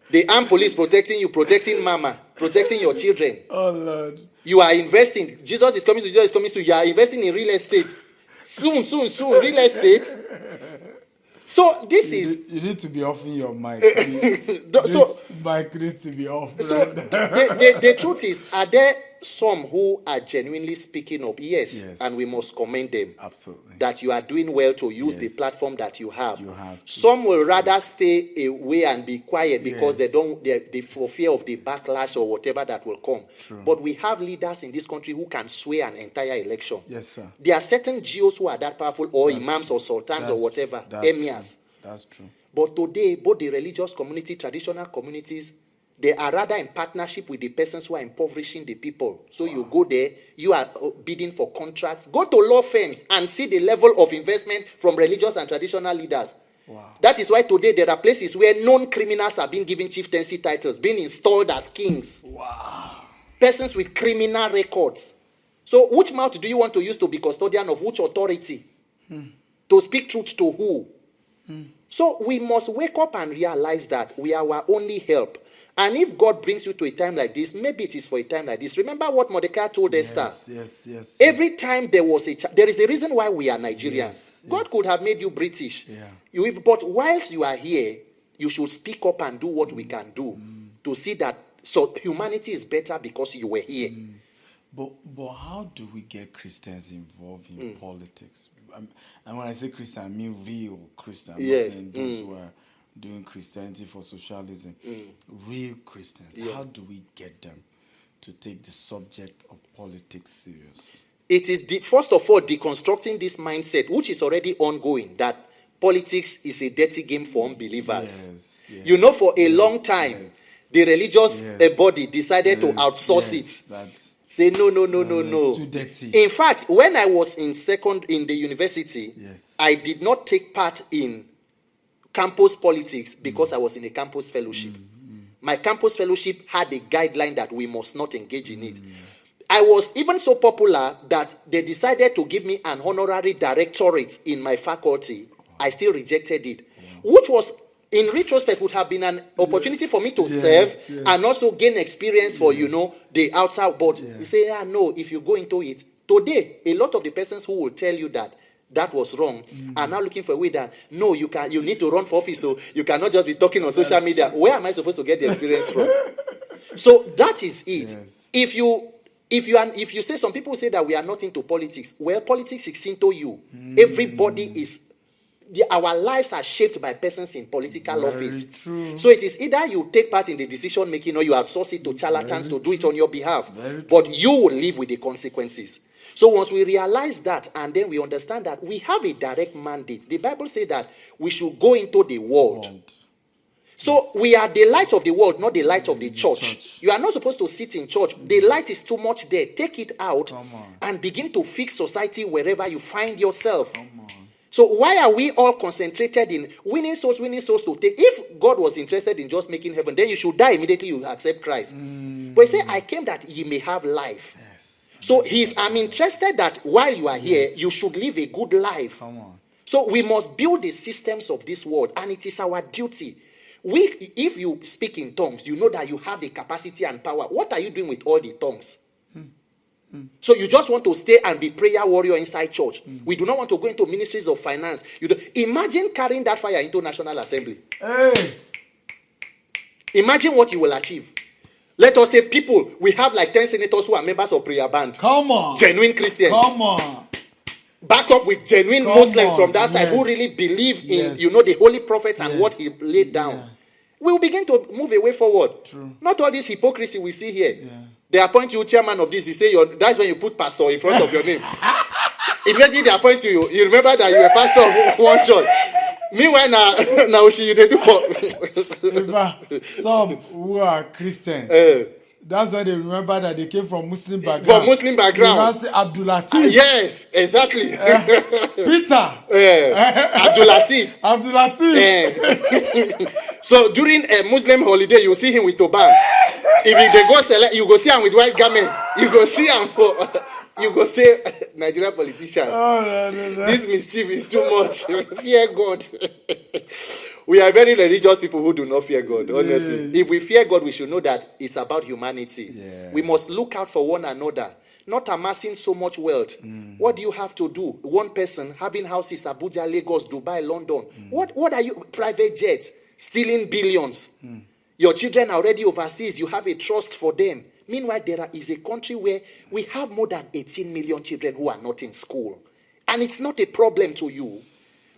Speaker 2: The armed police protecting you, protecting mama, protecting your children.
Speaker 1: Oh Lord.
Speaker 2: You are investing. Jesus is coming to. You are investing in real estate. Soon, real estate. So
Speaker 1: you need to be off in your mic. Mic needs to be off.
Speaker 2: So the truth is, are there some who are genuinely speaking up? Yes. And we must commend them.
Speaker 1: Absolutely.
Speaker 2: That you are doing well to use the platform that you have. Some will rather stay away and be quiet because they for fear of the backlash or whatever that will come.
Speaker 1: True.
Speaker 2: But we have leaders in this country who can sway an entire election.
Speaker 1: Yes, sir.
Speaker 2: There are certain GOs who are that powerful, or imams or sultans or whatever, emirs.
Speaker 1: That's true.
Speaker 2: But today, both the religious community, traditional communities, they are rather in partnership with the persons who are impoverishing the people. So you go there, you are bidding for contracts. Go to law firms and see the level of investment from religious and traditional leaders.
Speaker 1: Wow.
Speaker 2: That is why today there are places where known criminals are being given chieftaincy titles, being installed as kings.
Speaker 1: Wow.
Speaker 2: Persons with criminal records. So which mouth do you want to use to be custodian of which authority? To speak truth to who? So we must wake up and realize that we are our only help. And if God brings you to a time like this, maybe it is for a time like this. Remember what Mordecai told Esther?
Speaker 1: Yes.
Speaker 2: Every time there was there is a reason why we are Nigerians. God could have made you British. Yeah. But whilst you are here, you should speak up and do what we can do to see that humanity is better because you were here.
Speaker 1: But how do we get Christians involved in politics? And when I say Christian, I mean real Christians. I'm not saying those who are doing Christianity for socialism. Real Christians. How do we get them to take the subject of politics serious?
Speaker 2: It is, first of all, deconstructing this mindset, which is already ongoing, that politics is a dirty game for unbelievers. Yes. You know, for a long time, the religious body decided to outsource it. Say no.
Speaker 1: It's too dirty.
Speaker 2: In fact, when I was in the university, I did not take part in campus politics because I was in a campus fellowship. My campus fellowship had a guideline that we must not engage in it. I was even so popular that they decided to give me an honorary directorate in my faculty. I still rejected it, which was, in retrospect, would have been an opportunity for me to serve and also gain experience for, the outside board. You say, no, if you go into it. Today, a lot of the persons who will tell you that was wrong are now looking for a way that, no, you need to run for office, so you cannot just be talking on social media. Where am I supposed to get the experience from? So that is it. If you say, some people say that we are not into politics. Well, politics is into you. Everybody is. Our lives are shaped by persons in political office.
Speaker 1: True.
Speaker 2: So it is either you take part in the decision making or you outsource it to charlatans to do it on your behalf. But you will live with the consequences. So once we realize that, and then we understand that we have a direct mandate. The Bible says that we should go into the world. So we are the light of the world, not the light of the church. You are not supposed to sit in church. The light is too much there. Take it out and begin to fix society wherever you find yourself. So why are we all concentrated in winning souls to take? If God was interested in just making heaven, then you should die immediately you accept Christ. But he said, I came that ye may have life. So I'm interested that while you are here, you should live a good life. So we must build the systems of this world, and it is our duty. If you speak in tongues, you know that you have the capacity and power. What are you doing with all the tongues? So you just want to stay and be prayer warrior inside church. We do not want to go into ministries of finance. Imagine carrying that fire into National Assembly.
Speaker 1: Hey.
Speaker 2: Imagine what you will achieve. Let us say people, we have like 10 senators who are members of prayer band.
Speaker 1: Come on.
Speaker 2: Genuine Christians.
Speaker 1: Come on.
Speaker 2: Back up with genuine Muslims from that side who really believe in, the holy prophet and what he laid down. Yeah. We will begin to move away forward.
Speaker 1: True.
Speaker 2: Not all this hypocrisy we see here. Yeah. They appoint you chairman of this. You say that's when you put pastor in front of your name. Immediately they appoint you. You remember that you were pastor of one church. Meanwhile, now they do for
Speaker 1: some who are Christians. That's why they remember that they came from Muslim background.
Speaker 2: From Muslim background.
Speaker 1: You say Abdul Latif.
Speaker 2: Yes, exactly.
Speaker 1: Peter.
Speaker 2: Abdul Latif.
Speaker 1: Abdul Latif.
Speaker 2: So during a Muslim holiday, you see him with turban. If they go select, you go see him with white garment. You go see him for. You go say, Nigerian politicians.
Speaker 1: Oh, no.
Speaker 2: This mischief is too much. Fear God. We are very religious people who do not fear God, honestly. If we fear God, we should know that it's about humanity. Yeah. We must look out for one another, not amassing so much wealth. What do you have to do? One person having houses, Abuja, Lagos, Dubai, London. What are you? Private jets, stealing billions. Your children are already overseas. You have a trust for them. Meanwhile, there is a country where we have more than 18 million children who are not in school. And it's not a problem to you.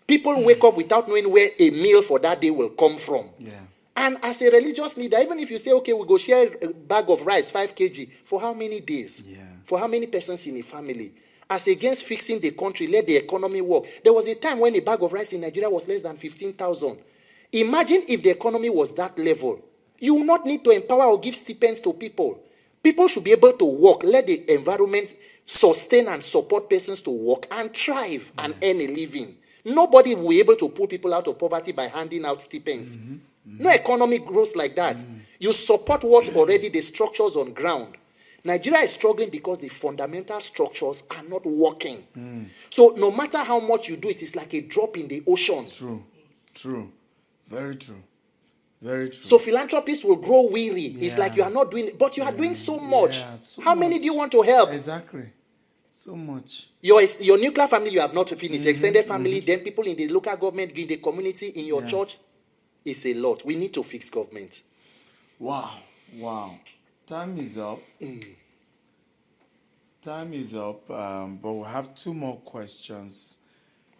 Speaker 2: People wake up without knowing where a meal for that day will come from. Yeah. And as a religious leader, even if you say, okay, we go share a bag of rice, 5 kg, for how many days? Yeah. For how many persons in a family? As against fixing the country, let the economy work. There was a time when a bag of rice in Nigeria was less than 15,000. Imagine if the economy was that level. You will not need to empower or give stipends to people. People should be able to work. Let the environment sustain and support persons to work and thrive and earn a living. Nobody will be able to pull people out of poverty by handing out stipends. No economy grows like that. You support what already the structures on ground. Nigeria is struggling because the fundamental structures are not working. So no matter how much you do, it is like a drop in the ocean.
Speaker 1: True. Very true. Very true.
Speaker 2: So philanthropists will grow weary. It's like you are not doing, but you are doing so much. How many do you want to help?
Speaker 1: Exactly. So much.
Speaker 2: Your nuclear family, you have not finished. Extended family, then people in the local government, in the community, in your church. It's a lot. We need to fix government.
Speaker 1: Wow. Time is up. Time is up. But we'll have 2 more questions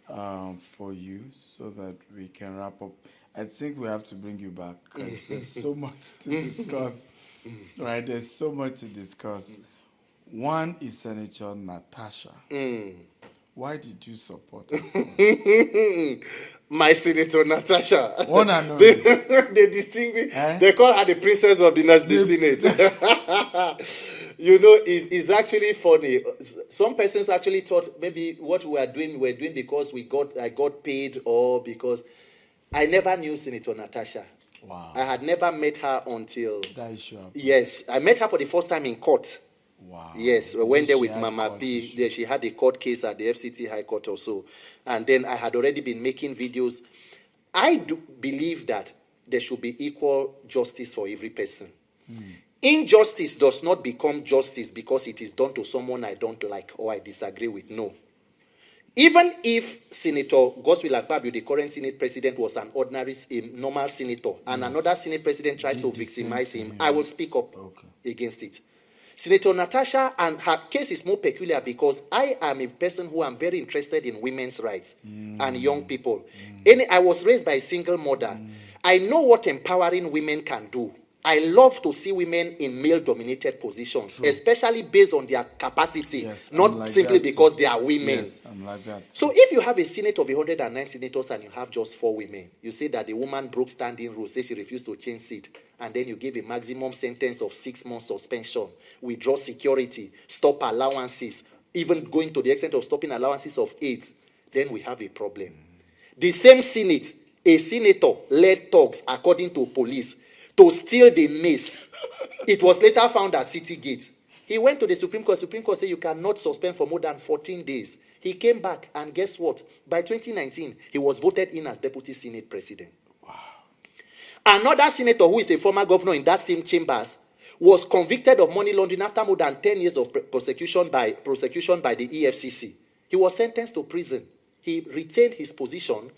Speaker 1: for you so that we can wrap up. I think we have to bring you back because there's so much to discuss. Right? There's so much to discuss. One is Senator Natasha. Why did you support her?
Speaker 2: My Senator Natasha.
Speaker 1: One and only.
Speaker 2: They distinguish. They call her the princess of the Senate. It's actually funny. Some persons actually thought maybe what we're doing because I got paid or because I never knew Senator Natasha.
Speaker 1: Wow.
Speaker 2: I had never met her until...
Speaker 1: That issue happened.
Speaker 2: Yes. I met her for the first time in court.
Speaker 1: Wow.
Speaker 2: Yes. I went there with Mama P. Yeah, she had a court case at the FCT High Court or so. And then I had already been making videos. I do believe that there should be equal justice for every person. Injustice does not become justice because it is done to someone I don't like or I disagree with. No. Even if Senator Godswill Akpabio, the current Senate president, was an ordinary, normal senator, and another Senate president tries to victimize him, I will speak up against it. Senator Natasha, and her case is more peculiar because I am a person who am very interested in women's rights and young people. I was raised by a single mother. I know what empowering women can do. I love to see women in male-dominated positions, especially based on their capacity, not like simply because they are women.
Speaker 1: Yes, I'm like that.
Speaker 2: So if you have a Senate of 109 senators and you have just 4 women, you say that the woman broke standing rules, say she refused to change seat, and then you give a maximum sentence of 6 months suspension, withdraw security, stop allowances, even going to the extent of stopping allowances of aids, then we have a problem. The same Senate, a senator led thugs, according to police, to steal the mace. It was later found at City Gate. He went to the Supreme Court. Supreme Court said you cannot suspend for more than 14 days. He came back, and guess what? By 2019, he was voted in as Deputy Senate President.
Speaker 1: Wow.
Speaker 2: Another senator who is a former governor in that same chambers was convicted of money laundering after more than 10 years of prosecution by the EFCC. He was sentenced to prison. He retained his position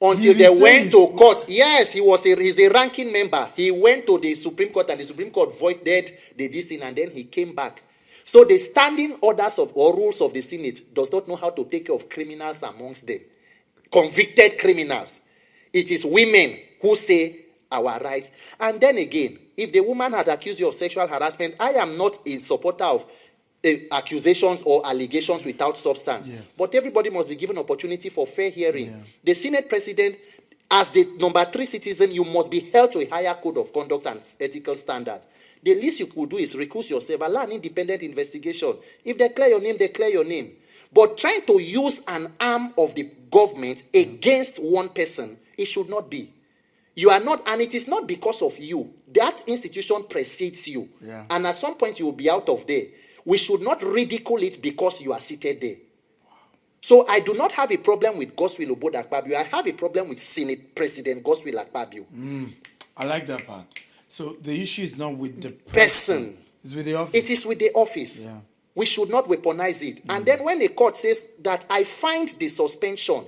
Speaker 2: until they went to court. Yes, he's a ranking member. He went to the Supreme Court, and the Supreme Court voided this thing, and then he came back. So the standing orders or rules of the Senate does not know how to take care of criminals amongst them. Convicted criminals. It is women who say our rights. And then again, if the woman had accused you of sexual harassment, I am not a supporter of accusations or allegations without substance.
Speaker 1: Yes.
Speaker 2: But everybody must be given opportunity for fair hearing. Yeah. The Senate president, as the number 3 citizen, you must be held to a higher code of conduct and ethical standards. The least you could do is recuse yourself, allow an independent investigation. If they clear your name, they clear your name. But trying to use an arm of the government against one person, it should not be. You are not, and it is not because of you. That institution precedes you. Yeah. And at some point you will be out of there. We should not ridicule it because you are seated there. So I do not have a problem with Godswill Obodo Akpabio. I have a problem with Senate President Godswill Akpabio.
Speaker 1: I like that part. So the issue is not with the
Speaker 2: person.
Speaker 1: It's with the office.
Speaker 2: It is with the office. Yeah. We should not weaponize it. And then when a court says that I find the suspension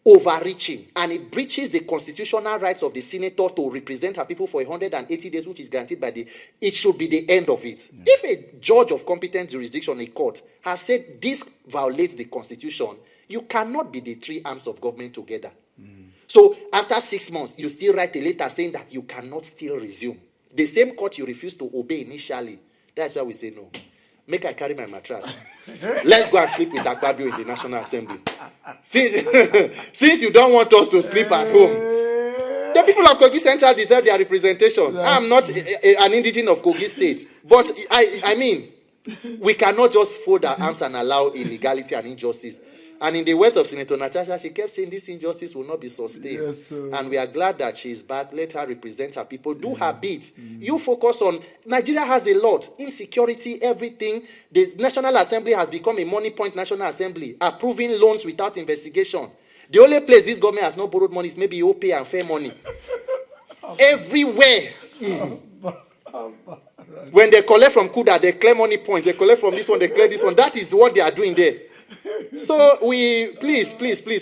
Speaker 2: overreaching and it breaches the constitutional rights of the senator to represent her people for 180 days, which is granted by it should be the end of it. Yeah. If a judge of competent jurisdiction, a court, have said this violates the constitution, you cannot be the 3 arms of government together. So after 6 months, you still write a letter saying that you cannot still resume. The same court you refused to obey initially. That's why we say no. Make I carry my mattress. Let's go and sleep with Akpabio in the National Assembly. Since you don't want us to sleep at home, the people of Kogi Central deserve their representation. I'm not an indigene of Kogi State. But I mean, we cannot just fold our arms and allow illegality and injustice. And in the words of Senator Natasha, she kept saying this injustice will not be sustained. Yes, and we are glad that she is back. Let her represent her people. Do her bit. You focus on, Nigeria has a lot. Insecurity, everything. The National Assembly has become a money point National Assembly, approving loans without investigation. The only place this government has not borrowed money is maybe OPay and fair money. Everywhere. When they collect from Kuda, they clear money point. They collect from this one, they clear this one. That is what they are doing there. So we please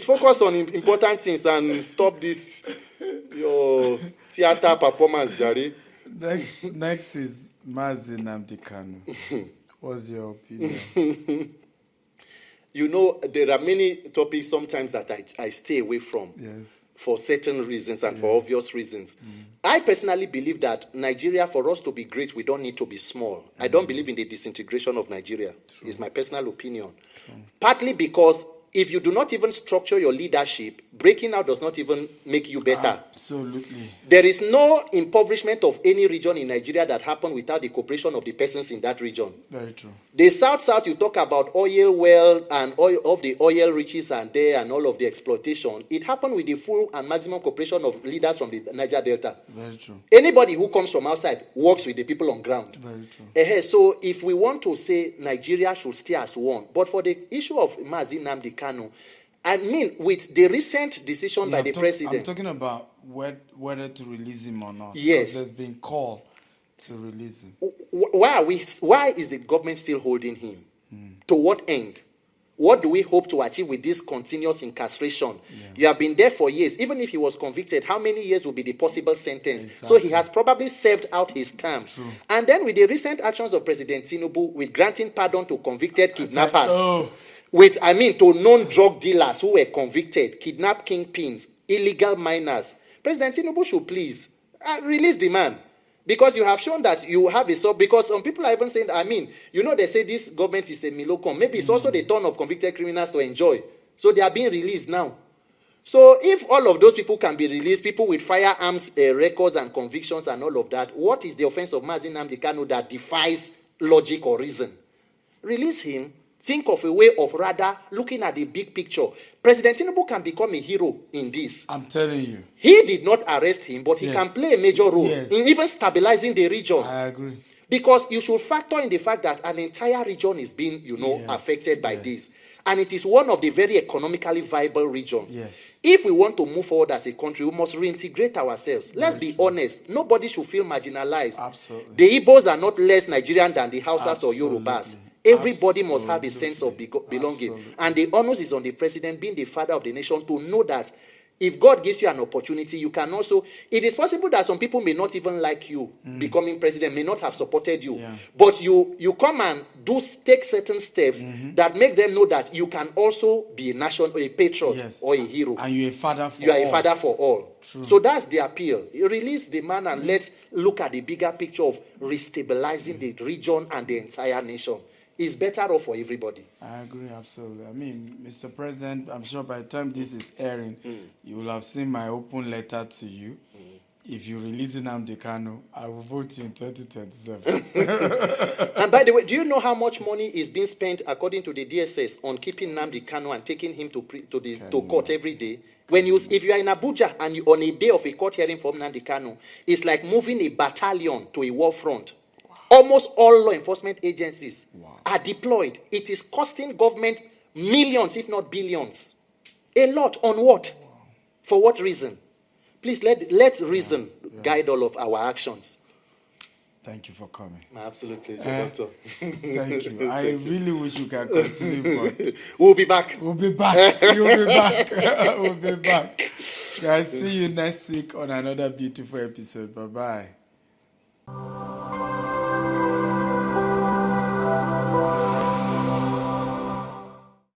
Speaker 2: focus on important things and stop this your theater performance, Jerry.
Speaker 1: Next is Nnamdi Kanu. What's your opinion?
Speaker 2: You know, there are many topics sometimes that I stay away from.
Speaker 1: Yes.
Speaker 2: For certain reasons and for obvious reasons. I personally believe that Nigeria, for us to be great, we don't need to be small. I don't believe in the disintegration of Nigeria. It's my personal opinion. Partly because if you do not even structure your leadership, breaking out does not even make you better.
Speaker 1: Absolutely.
Speaker 2: There is no impoverishment of any region in Nigeria that happened without the cooperation of the persons in that region.
Speaker 1: Very true.
Speaker 2: The South, you talk about oil well and oil of the oil riches and there and all of the exploitation. It happened with the full and maximum cooperation of leaders from the Niger Delta.
Speaker 1: Very true.
Speaker 2: Anybody who comes from outside works with the people on ground.
Speaker 1: Very true.
Speaker 2: So if we want to say Nigeria should stay as one, but for the issue of Nnamdi Kanu, I mean, with the recent decision by the president.
Speaker 1: I'm talking about whether to release him or not.
Speaker 2: Yes.
Speaker 1: There's been call to release him.
Speaker 2: Why is the government still holding him? To what end? What do we hope to achieve with this continuous incarceration? Yeah. You have been there for years. Even if he was convicted, how many years will be the possible sentence? Exactly. So he has probably served out his term.
Speaker 1: True.
Speaker 2: And then with the recent actions of President Tinubu, with granting pardon to convicted kidnappers, to known drug dealers who were convicted, kidnap kingpins, illegal miners, President Tinubu should please release the man. Because you have shown that you have because some people are even saying, they say this government is a milocom. Maybe it's also the turn of convicted criminals to enjoy. So they are being released now. So if all of those people can be released, people with firearms records and convictions and all of that, what is the offense of Nnamdi Kanu that defies logic or reason? Release him. Think of a way of rather looking at the big picture. President Tinubu can become a hero in this.
Speaker 1: I'm telling you.
Speaker 2: He did not arrest him, but he can play a major role in even stabilizing the region.
Speaker 1: I agree.
Speaker 2: Because you should factor in the fact that an entire region is being, affected by this. and it is one of the very economically viable regions.
Speaker 1: Yes.
Speaker 2: If we want to move forward as a country, we must reintegrate ourselves. Let's be honest. Nobody should feel marginalized.
Speaker 1: Absolutely.
Speaker 2: The Igbos are not less Nigerian than the Hausas or Yorubas. Everybody must have a sense of belonging.
Speaker 1: Absolutely.
Speaker 2: And the onus is on the president, being the father of the nation, to know that if God gives you an opportunity, you can also... It is possible that some people may not even like you becoming president, may not have supported you.
Speaker 1: Yeah.
Speaker 2: But you come and take certain steps that make them know that you can also be a patriot,
Speaker 1: Yes.
Speaker 2: or a hero.
Speaker 1: And you're a father for
Speaker 2: You are
Speaker 1: all.
Speaker 2: a father for all.
Speaker 1: True.
Speaker 2: So that's the appeal. You release the man and let's look at the bigger picture of restabilizing the region and the entire nation. It's better off for everybody.
Speaker 1: I agree, absolutely. I mean, Mr. President, I'm sure by the time this is airing, you will have seen my open letter to you. If you release Nnamdi Kanu, I will vote you in 2027.
Speaker 2: And by the way, do you know how much money is being spent, according to the DSS, on keeping Nnamdi Kanu and taking him to court every day? If you are in Abuja and you on a day of a court hearing for Nnamdi Kanu, it's like moving a battalion to a war front. Almost all law enforcement agencies are deployed. It is costing government millions, if not billions. A lot. On what? For what reason? Please, let reason guide all of our actions.
Speaker 1: Thank you for coming.
Speaker 2: My absolute pleasure, Doctor.
Speaker 1: Thank you. I really wish we can continue, but
Speaker 2: we'll be back.
Speaker 1: We'll be back. You'll be back. We'll be back. Guys, see you next week on another beautiful episode. Bye-bye.